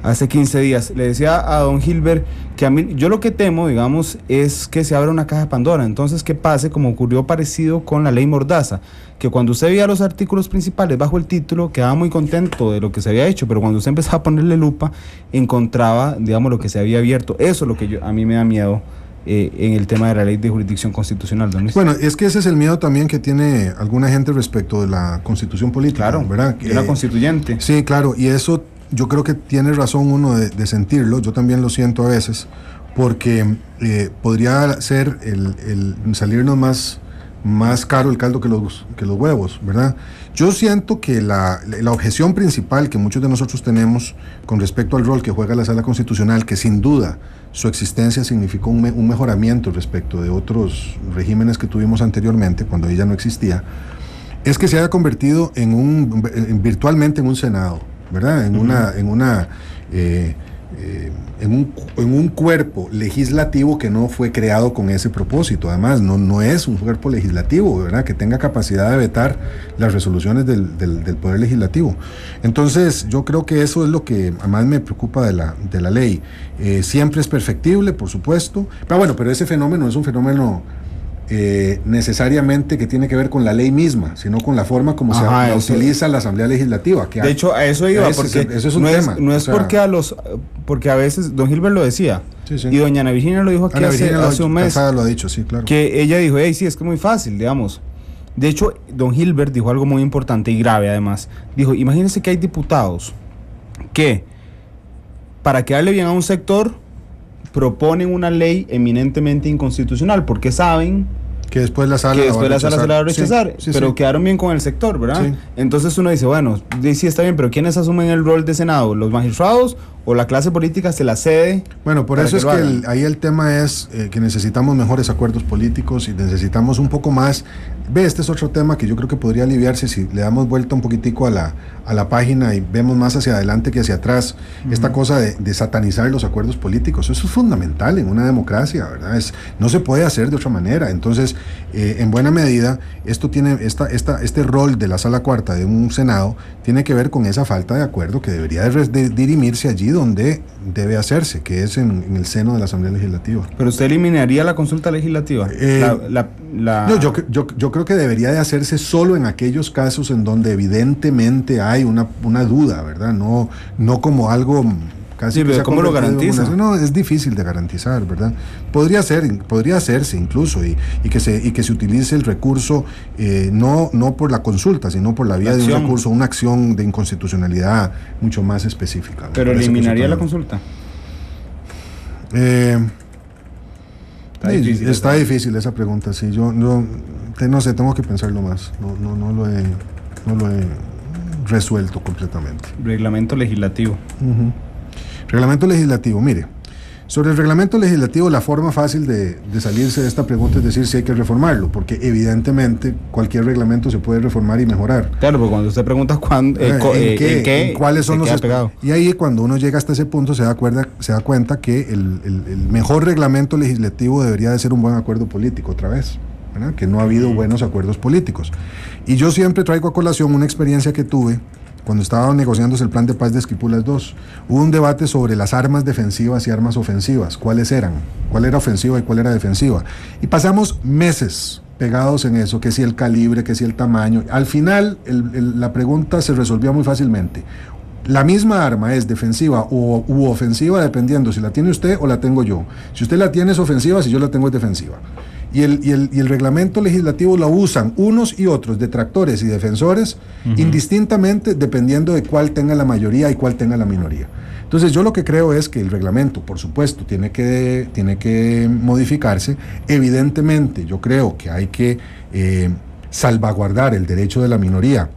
hace 15 días, le decía a don Gilbert que a mí, yo lo que temo, digamos, es que se abra una caja de Pandora. Entonces, que pase como ocurrió parecido con la ley Mordaza, que cuando usted veía los artículos principales bajo el título, quedaba muy contento de lo que se había hecho, pero cuando usted empezaba a ponerle lupa, encontraba, digamos, lo que se había abierto. Eso es lo que a mí me da miedo en el tema de la ley de jurisdicción constitucional, don Luis. Bueno, es que ese es el miedo también que tiene alguna gente respecto de la constitución política, claro, ¿verdad? De la constituyente. Sí, claro, y eso yo creo que tiene razón uno de sentirlo, yo también lo siento a veces, porque podría ser el salirnos más caro el caldo que los huevos, ¿verdad? Yo siento que la objeción principal que muchos de nosotros tenemos con respecto al rol que juega la Sala Constitucional, que sin duda su existencia significó un mejoramiento respecto de otros regímenes que tuvimos anteriormente, cuando ella no existía, es que se haya convertido virtualmente en un Senado, ¿verdad? En un cuerpo legislativo que no fue creado con ese propósito. Además, no es un cuerpo legislativo, ¿verdad?, que tenga capacidad de vetar las resoluciones del Poder Legislativo. Entonces, yo creo que eso es lo que más me preocupa de la ley. Siempre es perfectible, por supuesto, pero ese fenómeno es un fenómeno necesariamente que tiene que ver con la ley misma, sino con la forma como se utiliza la Asamblea Legislativa. De hecho, a eso iba, porque eso es un tema. No es porque a veces, don Gilbert lo decía, sí. Y doña Ana Virginia lo dijo aquí hace un mes, lo ha dicho, sí, claro. Que ella dijo, sí, es que es muy fácil, digamos. De hecho, don Gilbert dijo algo muy importante y grave además. Dijo, imagínense que hay diputados que, para quedarle bien a un sector, proponen una ley eminentemente inconstitucional, porque saben que después la sala se la va a rechazar, pero quedaron bien con el sector, ¿verdad? Sí. Entonces uno dice, bueno, sí está bien, pero ¿quiénes asumen el rol de Senado? ¿Los magistrados o la clase política se la cede? Bueno, por eso es que ahí el tema es que necesitamos mejores acuerdos políticos y necesitamos un poco más. Este es otro tema que yo creo que podría aliviarse si le damos vuelta un poquitico a la página y vemos más hacia adelante que hacia atrás. Esta cosa de satanizar los acuerdos políticos, eso es fundamental en una democracia, ¿verdad? No se puede hacer de otra manera. Entonces, en buena medida, esto tiene este rol de la Sala Cuarta de un Senado tiene que ver con esa falta de acuerdo que debería dirimirse allí donde debe hacerse, que es en el seno de la Asamblea Legislativa. ¿Pero usted eliminaría la consulta legislativa? No, yo creo que debería de hacerse solo en aquellos casos en donde evidentemente hay una duda, ¿verdad? No como algo casi. Sí, pero ¿cómo lo garantiza? No, es difícil de garantizar, ¿verdad? Podría hacerse incluso y que se utilice el recurso no por la consulta, sino por la vía de un recurso, una acción de inconstitucionalidad mucho más específica. ¿Pero eliminaría la consulta? Está difícil esa pregunta, sí. Yo no sé, tengo que pensarlo más. No lo he resuelto completamente. Reglamento legislativo. Uh-huh. Reglamento legislativo, mire. Sobre el reglamento legislativo, la forma fácil de salirse de esta pregunta es decir si hay que reformarlo, porque evidentemente cualquier reglamento se puede reformar y mejorar. Claro, porque cuando usted pregunta ¿en cuáles son los y ahí cuando uno llega hasta ese punto se da cuenta que el mejor reglamento legislativo debería de ser un buen acuerdo político otra vez, ¿verdad? Que no ha habido buenos acuerdos políticos. Y yo siempre traigo a colación una experiencia que tuve cuando estaba negociándose el plan de paz de Esquipulas II. Hubo un debate sobre las armas defensivas y armas ofensivas, cuáles eran, cuál era ofensiva y cuál era defensiva. Y pasamos meses pegados en eso, que si el calibre, que si el tamaño. Al final, la pregunta se resolvía muy fácilmente. La misma arma es defensiva u ofensiva dependiendo si la tiene usted o la tengo yo. Si usted la tiene es ofensiva, si yo la tengo es defensiva. Y el reglamento legislativo lo usan unos y otros, detractores y defensores, indistintamente dependiendo de cuál tenga la mayoría y cuál tenga la minoría. Entonces yo lo que creo es que el reglamento, por supuesto, tiene que modificarse. Evidentemente yo creo que hay que salvaguardar el derecho de la minoría,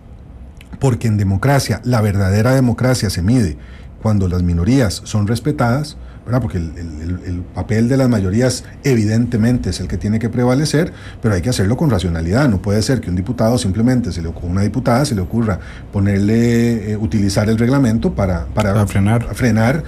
porque en democracia, la verdadera democracia se mide cuando las minorías son respetadas, ¿verdad? Porque el papel de las mayorías evidentemente es el que tiene que prevalecer, pero hay que hacerlo con racionalidad. No puede ser que un diputado simplemente, una diputada se le ocurra utilizar el reglamento para frenar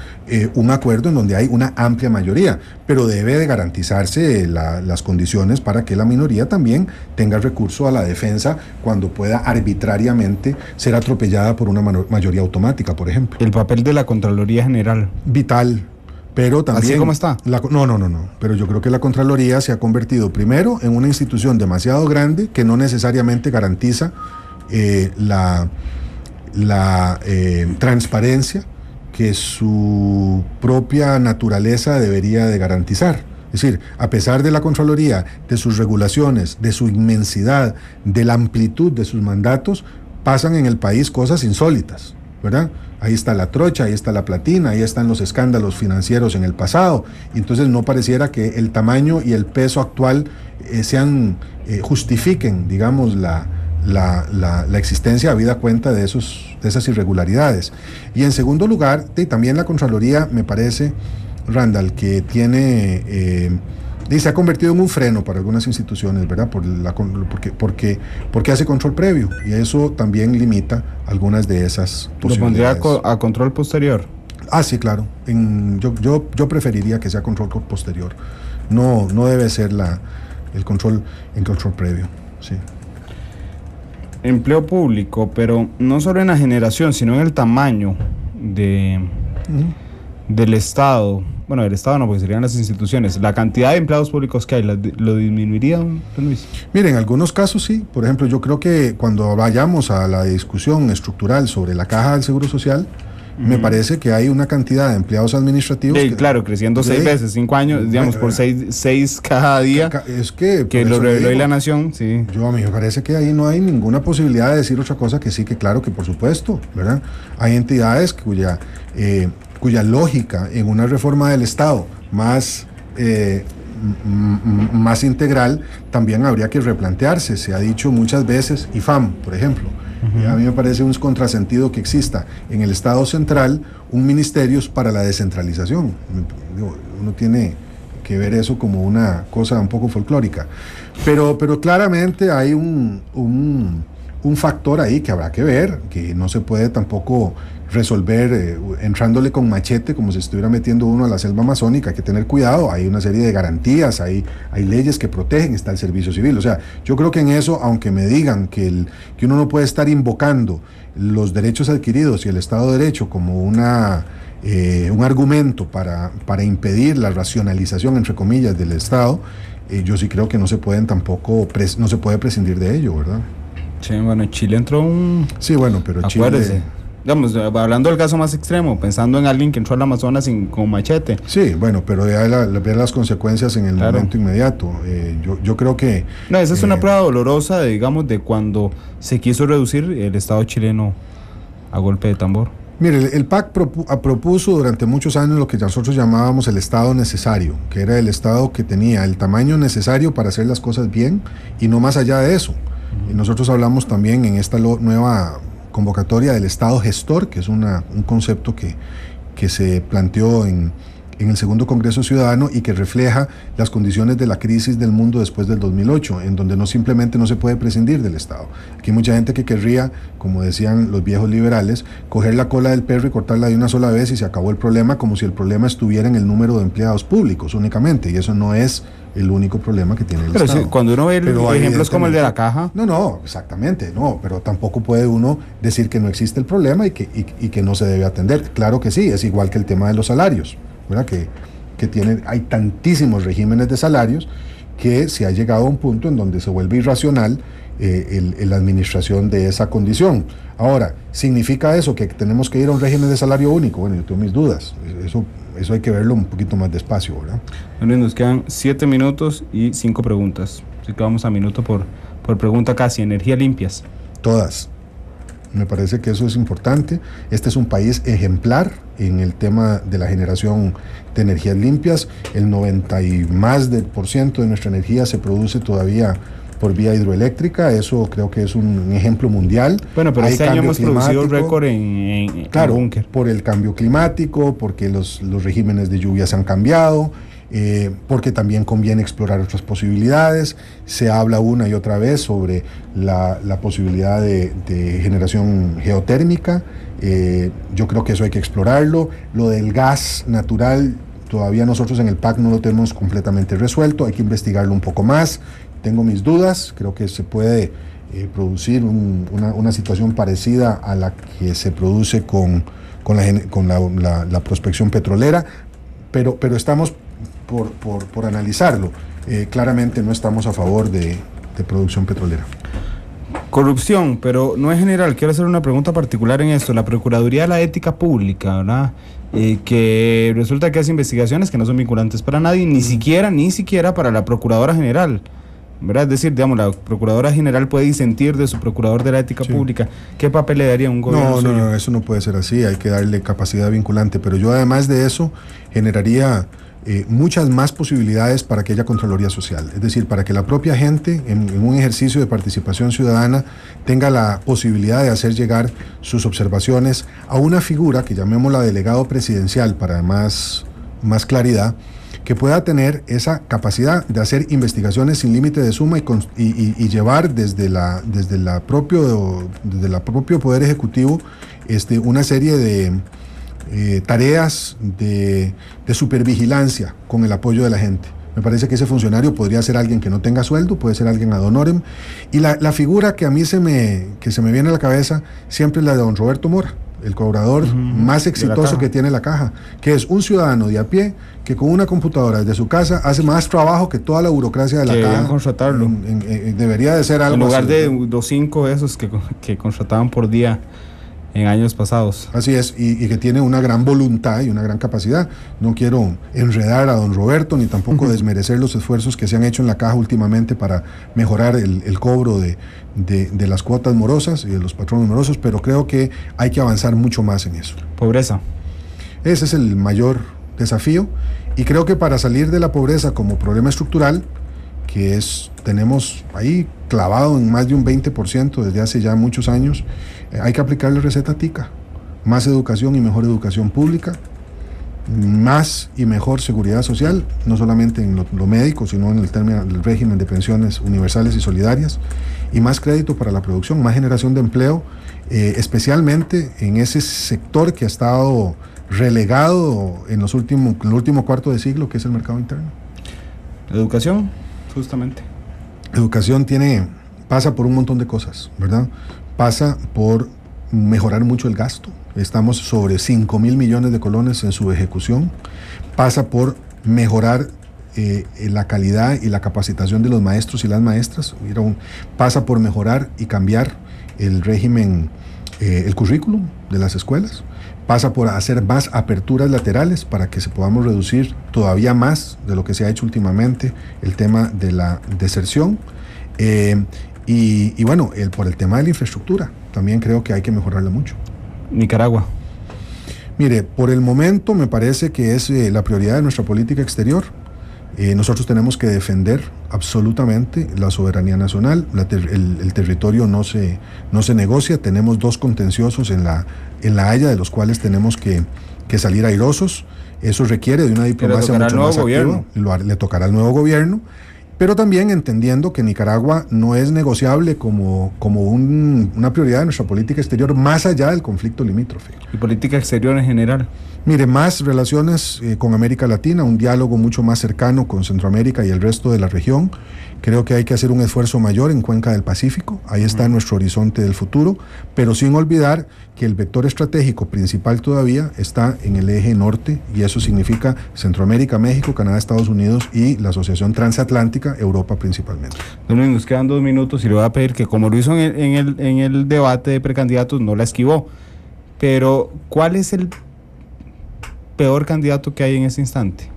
un acuerdo en donde hay una amplia mayoría, pero debe de garantizarse las condiciones para que la minoría también tenga recurso a la defensa cuando pueda arbitrariamente ser atropellada por una mayoría automática, por ejemplo. El papel de la Contraloría General. Vital. Pero también, ¿así como está? No. Pero yo creo que la Contraloría se ha convertido primero en una institución demasiado grande que no necesariamente garantiza la transparencia que su propia naturaleza debería de garantizar. Es decir, a pesar de la Contraloría, de sus regulaciones, de su inmensidad, de la amplitud de sus mandatos, pasan en el país cosas insólitas, ¿verdad? Ahí está la trocha, ahí está la platina, ahí están los escándalos financieros en el pasado. Entonces no pareciera que el tamaño y el peso actual justifiquen, digamos, la existencia habida cuenta de esas irregularidades. Y en segundo lugar, también la Contraloría, me parece, Randall, que se ha convertido en un freno para algunas instituciones, ¿verdad? Porque hace control previo, y eso también limita algunas de esas posibilidades. ¿Lo pondría a control posterior? Sí, claro. Yo preferiría que sea control posterior. No debe ser el control previo. Sí. Empleo público, pero no solo en la generación, sino en el tamaño del Estado. Bueno, del Estado no, porque serían las instituciones. La cantidad de empleados públicos que hay, ¿lo disminuiría, don Luis? Mire, en algunos casos sí. Por ejemplo, yo creo que cuando vayamos a la discusión estructural sobre la caja del Seguro Social, me parece que hay una cantidad de empleados administrativos. Claro, creciendo 6 veces, 5 años, digamos, por 6 cada día. Es que lo reveló hoy La Nación, sí. A mí me parece que ahí no hay ninguna posibilidad de decir otra cosa que sí, que claro, que por supuesto, ¿verdad? Hay entidades cuya lógica en una reforma del Estado más integral también habría que replantearse. Se ha dicho muchas veces, IFAM, por ejemplo. A mí me parece un contrasentido que exista en el Estado central un ministerio para la descentralización. Uno tiene que ver eso como una cosa un poco folclórica. Pero claramente hay un factor ahí que habrá que ver, que no se puede tampoco resolver entrándole con machete como si estuviera metiendo uno a la selva amazónica. Hay que tener cuidado, hay una serie de garantías, hay leyes que protegen, está el servicio civil. O sea, yo creo que en eso, aunque me digan que uno no puede estar invocando los derechos adquiridos y el Estado de Derecho como un argumento para impedir la racionalización, entre comillas, del Estado, yo sí creo que no se puede prescindir de ello, ¿verdad? Sí, bueno, Chile entró Sí, bueno, pero acuérdese. Chile... Digamos, hablando del caso más extremo, pensando en alguien que entró al Amazonas con machete. Sí, bueno, pero ver las consecuencias en el momento inmediato. Yo creo que... No, esa es una prueba dolorosa, digamos, de cuando se quiso reducir el Estado chileno a golpe de tambor. Mire, el PAC propuso durante muchos años lo que nosotros llamábamos el Estado necesario, que era el Estado que tenía el tamaño necesario para hacer las cosas bien y no más allá de eso. Y nosotros hablamos también en esta nueva convocatoria del Estado gestor, que es un concepto que se planteó en el segundo Congreso Ciudadano y que refleja las condiciones de la crisis del mundo después del 2008, en donde no se puede prescindir del Estado. Aquí hay mucha gente que querría, como decían los viejos liberales, coger la cola del perro y cortarla de una sola vez y se acabó el problema, como si el problema estuviera en el número de empleados públicos únicamente, y eso no es el único problema que tiene el Estado. Pero sí, cuando uno ve ejemplos como el de la caja... No, exactamente, pero tampoco puede uno decir que no existe el problema y que no se debe atender. Claro que sí, es igual que el tema de los salarios, ¿verdad? Hay tantísimos regímenes de salarios que se ha llegado a un punto en donde se vuelve irracional la administración de esa condición. Ahora, ¿significa eso que tenemos que ir a un régimen de salario único? Bueno, yo tengo mis dudas. Eso hay que verlo un poquito más despacio, ¿verdad? Bueno, nos quedan 7 minutos y 5 preguntas. Así que vamos a minuto por pregunta casi. ¿Energías limpias? Todas. Me parece que eso es importante. Este es un país ejemplar en el tema de la generación de energías limpias. El 90% y más de nuestra energía se produce todavía por vía hidroeléctrica. Eso creo que es un ejemplo mundial. Bueno, pero Hay este año cambio hemos producido climático. récord en Claro, búnker. por el cambio climático, porque los regímenes de lluvia se han cambiado, porque también conviene explorar otras posibilidades. Se habla una y otra vez sobre la posibilidad de generación geotérmica. Yo creo que eso hay que explorarlo. Lo del gas natural, todavía nosotros en el PAC no lo tenemos completamente resuelto, hay que investigarlo un poco más. Tengo mis dudas, creo que se puede producir una situación parecida a la que se produce con la prospección petrolera, pero estamos por analizarlo. Claramente no estamos a favor de producción petrolera. Corrupción, pero no es general. Quiero hacer una pregunta particular en esto. La Procuraduría de la Ética Pública, ¿verdad? Que resulta que hace investigaciones que no son vinculantes para nadie, ni siquiera para la Procuradora General, ¿verdad? Es decir, digamos, la Procuradora General puede disentir de su Procurador de la Ética Pública. ¿Qué papel le daría a un gobierno? No, eso no puede ser así. Hay que darle capacidad vinculante. Pero yo, además de eso, generaría muchas más posibilidades para que haya Contraloría Social. Es decir, para que la propia gente, en un ejercicio de participación ciudadana, tenga la posibilidad de hacer llegar sus observaciones a una figura que llamémosla delegado presidencial para más claridad, que pueda tener esa capacidad de hacer investigaciones sin límite de suma y llevar desde la propio Poder Ejecutivo una serie de tareas de supervigilancia con el apoyo de la gente. Me parece que ese funcionario podría ser alguien que no tenga sueldo, puede ser alguien ad honorem, y la figura que a mí se me viene a la cabeza siempre es la de don Roberto Mora, el cobrador más exitoso que tiene la Caja, que es un ciudadano de a pie que con una computadora desde su casa hace más trabajo que toda la burocracia de la Caja. Contratarlo. Debería de ser algo en lugar así, de los 5 esos que contrataban por día en años pasados. Así es, y que tiene una gran voluntad y una gran capacidad. No quiero enredar a don Roberto, ni tampoco desmerecer los esfuerzos que se han hecho en la Caja últimamente para mejorar el cobro de las cuotas morosas y de los patronos morosos, pero creo que hay que avanzar mucho más en eso. Pobreza. Ese es el mayor desafío, y creo que para salir de la pobreza como problema estructural, que tenemos ahí clavado en más de un 20% desde hace ya muchos años, hay que aplicarle receta TICA: más educación y mejor educación pública, más y mejor seguridad social, no solamente en lo médico, sino en el término del régimen de pensiones universales y solidarias, y más crédito para la producción, más generación de empleo, especialmente en ese sector que ha estado relegado en el último cuarto de siglo, que es el mercado interno. Educación, justamente. Educación pasa por un montón de cosas, ¿verdad? Pasa por mejorar mucho el gasto. Estamos sobre 5.000 millones de colones en su ejecución. Pasa por mejorar la calidad y la capacitación de los maestros y las maestras. Pasa por mejorar y cambiar el régimen, el currículum de las escuelas. Pasa por hacer más aperturas laterales para que podamos reducir todavía más de lo que se ha hecho últimamente el tema de la deserción. Y bueno, por el tema de la infraestructura, también creo que hay que mejorarla mucho. Nicaragua. Mire, por el momento me parece que es la prioridad de nuestra política exterior. Nosotros tenemos que defender absolutamente la soberanía nacional. El territorio no se negocia. Tenemos 2 contenciosos en la Haya, de los cuales tenemos que salir airosos. Eso requiere de una diplomacia mucho más activa. Le tocará al nuevo gobierno, pero también entendiendo que Nicaragua no es negociable como una prioridad de nuestra política exterior, más allá del conflicto limítrofe. ¿Y política exterior en general? Mire, más relaciones con América Latina, un diálogo mucho más cercano con Centroamérica y el resto de la región. Creo que hay que hacer un esfuerzo mayor en Cuenca del Pacífico. Ahí está nuestro horizonte del futuro, pero sin olvidar que el vector estratégico principal todavía está en el eje norte, y eso significa Centroamérica, México, Canadá, Estados Unidos y la Asociación Transatlántica, Europa principalmente. Bueno, nos quedan 2 minutos y le voy a pedir que, como lo hizo en el debate de precandidatos, no la esquivó. Pero, ¿cuál es el peor candidato que hay en ese instante?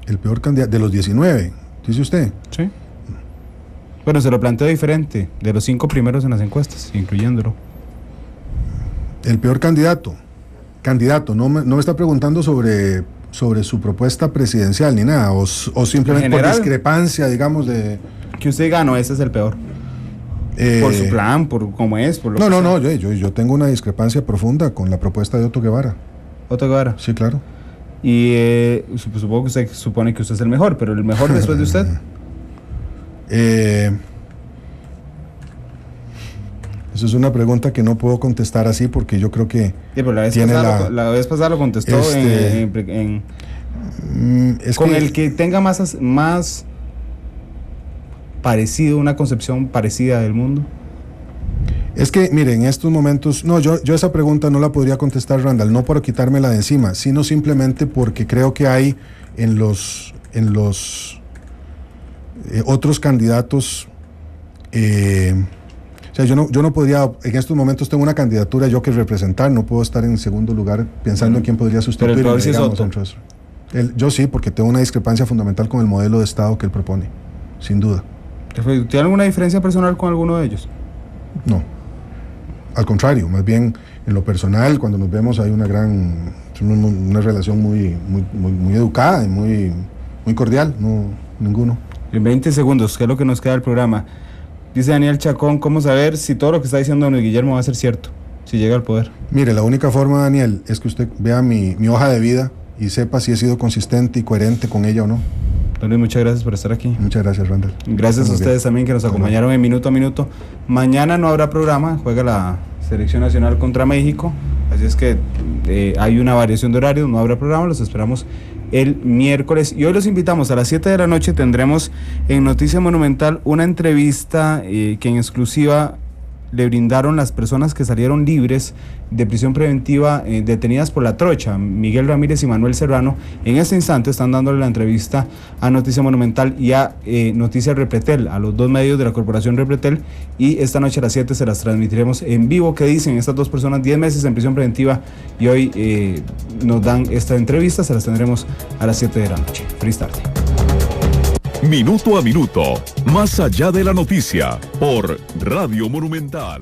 El peor candidato de los 19, dice usted. Sí. Bueno, se lo planteo diferente, de los 5 primeros en las encuestas, incluyéndolo. El peor candidato, no me está preguntando sobre su propuesta presidencial ni nada, o simplemente por discrepancia, digamos, de... que usted diga, no, ese es el peor. Por su plan, por cómo es, por lo No, yo tengo una discrepancia profunda con la propuesta de Otto Guevara. ¿Otto Guevara? Sí, claro. Y supongo que usted supone que usted es el mejor, pero el mejor después de usted. Eso es una pregunta que no puedo contestar así porque yo creo que sí, pero la vez pasada lo contestó con el que tenga más parecido, una concepción parecida del mundo. Es que, mire, en estos momentos, no, yo esa pregunta no la podría contestar, Randall, no por quitármela de encima, sino simplemente porque creo que hay en los otros candidatos, o sea, yo no podría, en estos momentos tengo una candidatura yo que representar, no puedo estar en segundo lugar pensando en quién podría sustituirme. Pero el sí es Otto. Yo sí, porque tengo una discrepancia fundamental con el modelo de Estado que él propone, sin duda. ¿Tiene alguna diferencia personal con alguno de ellos? No, al contrario, más bien en lo personal, cuando nos vemos hay una relación muy educada y muy cordial, no, ninguno. En 20 segundos, ¿qué es lo que nos queda del programa? Dice Daniel Chacón, ¿cómo saber si todo lo que está diciendo don Guillermo va a ser cierto, si llega al poder? Mire, la única forma, Daniel, es que usted vea mi hoja de vida y sepa si he sido consistente y coherente con ella o no. Don Luis, muchas gracias por estar aquí. Muchas gracias, Randall. Gracias a ustedes también que nos acompañaron en Minuto a Minuto. Mañana no habrá programa, juega la Selección Nacional contra México, así es que hay una variación de horario, no habrá programa, los esperamos el miércoles. Y hoy los invitamos a las 7 de la noche, tendremos en Noticia Monumental una entrevista que en exclusiva le brindaron las personas que salieron libres de prisión preventiva detenidas por la trocha, Miguel Ramírez y Manuel Serrano. En este instante están dándole la entrevista a Noticia Monumental y a Noticia Repretel, a los dos medios de la Corporación Repretel, y esta noche a las 7 se las transmitiremos en vivo. ¿Qué dicen estas dos personas? 10 meses en prisión preventiva y hoy nos dan esta entrevista, se las tendremos a las 7 de la noche. Feliz tarde. Minuto a minuto, más allá de la noticia, por Radio Monumental.